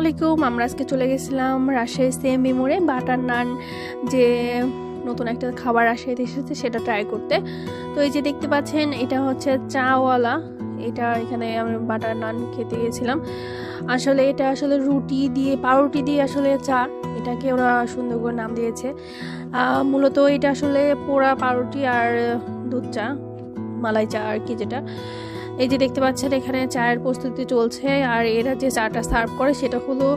আলাইকুম। আমরা আজকে চলে গেছিলাম রাজশাহী সিএমবি মোড়ে বাটার নান যে নতুন একটা খাবার রাজশাহীতে এসেছে সেটা ট্রাই করতে। তো এই যে দেখতে পাচ্ছেন এটা হচ্ছে চাওয়ালা, এটা এখানে আমি বাটার নান খেতে গেছিলাম। আসলে এটা আসলে রুটি দিয়ে পাউরুটি দিয়ে আসলে চা, এটাকে ওরা সুন্দর করে নাম দিয়েছে। মূলত এটা আসলে পোড়া পাউরুটি আর দুধ চা, মালাই চা আর কি যেটা। এই যে দেখতে পাচ্ছেন এখানে চায়ের প্রস্তুতি চলছে, আর এরা যে চাটা সার্ভ করে সেটা হলো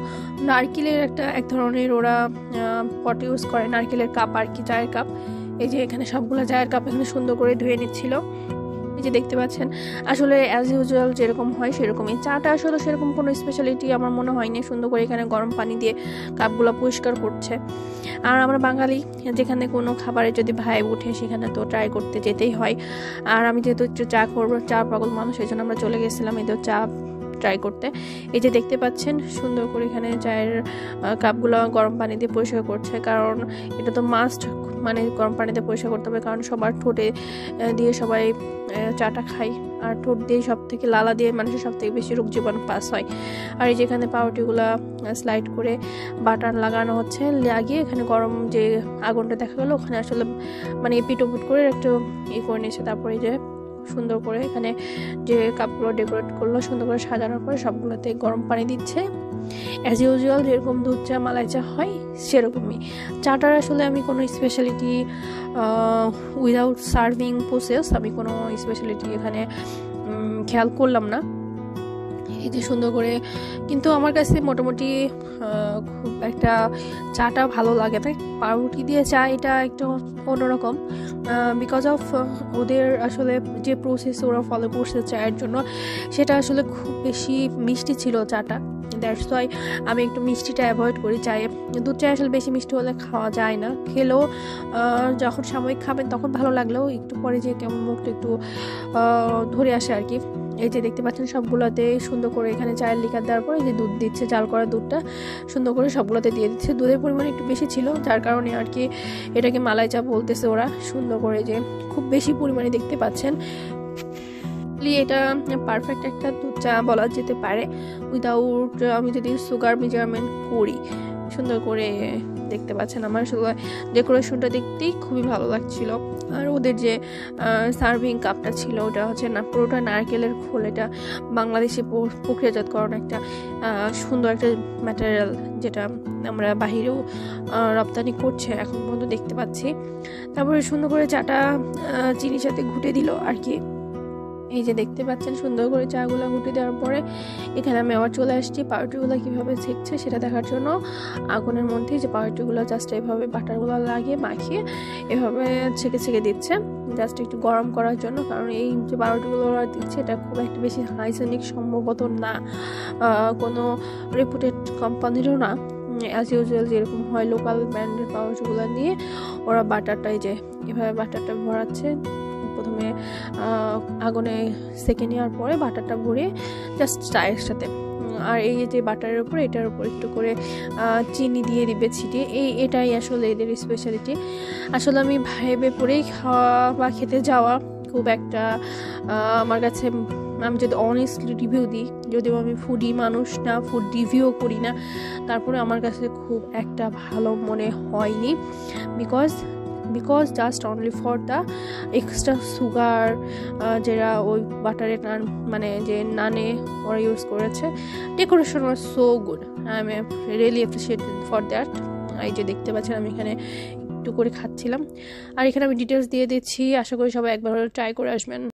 নারকেলের এক ধরনের ওরা পট ইউজ করে, নারকেলের কাপ আর কি, চায়ের কাপ। এই যে এখানে সবগুলো চায়ের কাপ এখানে সুন্দর করে ধুয়ে নিচ্ছিল। এই যে দেখতে পাচ্ছেন আসলে অ্যাজ ইউজুয়াল যেরকম হয় সেরকমই চাটা, আসলে সেরকম কোনো স্পেশালিটি আমার মনে হয়নি। সুন্দর করে এখানে গরম পানি দিয়ে কাপগুলো পরিষ্কার করছে। আর আমরা বাঙালি, যেখানে কোনো খাবারে যদি ভাইব উঠে সেখানে তো ট্রাই করতে যেতেই হয়। আর আমি যেহেতু একটু চা করবো, চা পাগল মানুষ, এই জন্য আমরা চলে গেছিলাম এই তো চা ট্রাই করতে। এই যে দেখতে পাচ্ছেন সুন্দর করে এখানে চায়ের কাপগুলো গরম পানি দিয়ে পরিষ্কার করছে, কারণ এটা তো মাস্ট, মানে গরম পানিতে পরিষ্কার করতে হবে, কারণ সবার ঠোঁটে দিয়ে সবাই চাটা খাই, আর ঠোঁট দিয়ে সব থেকে লালা দিয়ে মানুষের সব থেকে বেশি রোগ জীবাণু পাস হয়। আর এই যেখানে পাউরুটিগুলো স্লাইড করে বাটার লাগানো হচ্ছে, লাগিয়ে এখানে গরম যে আগুনটা দেখা গেলো ওখানে আসলে মানে পিটোপিট করে একটু করে নিয়েছে। তারপরে যে সুন্দর করে এখানে যে কাপগুলো ডেকোরেট করলো, সুন্দর করে সাজানোর পরে সবগুলোতে গরম পানি দিচ্ছে। অ্যাজ ইউজুয়াল যেরকম দুধ চা মালাই চা হয় সেরকমই। চাটার আসলে আমি কোনো স্পেশালিটি উইদাউট সার্ভিং প্রসেস আমি কোনো স্পেশালিটি এখানে খেয়াল করলাম না। এই যে সুন্দর করে, কিন্তু আমার কাছে মোটামুটি খুব একটা চাটা ভালো লাগে না। পাউরুটি দিয়ে চা এটা একটু অন্যরকম, বিকজ অফ ওদের আসলে যে প্রসেস ওরা ফলো করছে চায়ের জন্য সেটা আসলে খুব বেশি মিষ্টি ছিল চাটা। দ্যাটস ওয়াই আমি একটু মিষ্টিটা অ্যাভয়েড করি চায়ে। দুধ চা আসলে বেশি মিষ্টি হলে খাওয়া যায় না, খেলেও যখন সাময়িক খাবেন তখন ভালো লাগলেও একটু পরে যে কেমন মুখটা একটু ধরে আসে আর কি। এই যে দেখতে পাচ্ছেন সবগুলোতে সুন্দর করে এখানে চায়ের লিকার দেওয়ার পরে যে দুধ দিচ্ছে, জাল করা দুধটা সুন্দর করে সবগুলোতে দিয়ে দিচ্ছে। দুধের পরিমাণ একটু বেশি ছিল, যার কারণে আর কি এটাকে মালাই চা বলতেছে ওরা। সুন্দর করে যে খুব বেশি পরিমাণে দেখতে পাচ্ছেন, এটা পারফেক্ট একটা দুধ চা বলা যেতে পারে, উইদাউট আমি যদি সুগার মেজারমেন্ট করি। সুন্দর করে দেখতে পাচ্ছেন আমার আসলে ডেকোরেশনটা দেখতেই খুবই ভালো লাগছিল। আর ওদের যে সার্ভিং কাপটা ছিল ওটা হচ্ছে না পুরোটা নারকেলের খোল, এটা বাংলাদেশে প্রক্রিয়াজাতকরণ একটা সুন্দর একটা ম্যাটেরিয়াল, যেটা আমরা বাহিরেও রপ্তানি করছে এখন পর্যন্ত দেখতে পাচ্ছি। তারপরে সুন্দর করে চাটা চিনির সাথে ঘুটে দিল আর কি। এই যে দেখতে পাচ্ছেন সুন্দর করে চাগুলো ঘুটে দেওয়ার পরে এখানে আমি আবার চলে আসছি পাউরুটিগুলো কীভাবে ছেঁকছে সেটা দেখার জন্য। আগুনের মধ্যে যে পাউরুটিগুলো জাস্ট এভাবে বাটারগুলো লাগিয়ে মাখিয়ে এভাবে ছেঁকে দিচ্ছে, জাস্ট একটু গরম করার জন্য। কারণ এই যে পাউরুটিগুলো ওরা দিচ্ছে এটা খুব একটা বেশি হাইজেনিক সম্ভবত না, কোনো রেপুটেড কোম্পানিরও না। অ্যাজ ইউজুয়াল যেরকম হয় লোকাল ব্র্যান্ডের পাউরুটিগুলো নিয়ে ওরা বাটারটা এই যে এভাবে বাটারটা ভরাচ্ছে। প্রথমে আগুনে সেকে নেওয়ার পরে বাটারটা ভরিয়ে জাস্ট চায়ের সাথে, আর এই যে বাটারের উপরে এটার উপর একটু করে চিনি দিয়ে দিবে ছিটিয়ে। এটাই আসলে এদের স্পেশালিটি। আসলে আমি ভাইবে পরেই খাওয়া বা খেতে যাওয়া খুব একটা আমার কাছে, আমি যদি অনেস্টলি রিভিউ দিই, যদিও আমি ফুডি মানুষ না, ফুড রিভিউ করি না, তারপরে আমার কাছে খুব একটা ভালো মনে হয়নি। Because just only for the extra sugar যেটা ওই বাটারে মানে যে নানে ওরা ইউজ করেছে। Decoration was so good, I am really appreciate for that. এই যে দেখতে পাচ্ছেন আমি এখানে একটু করে খাচ্ছিলাম, আর এখানে আমি ডিটেলস দিয়ে দিচ্ছি। আশা করি সবাই একবার ট্রাই করে আসবেন।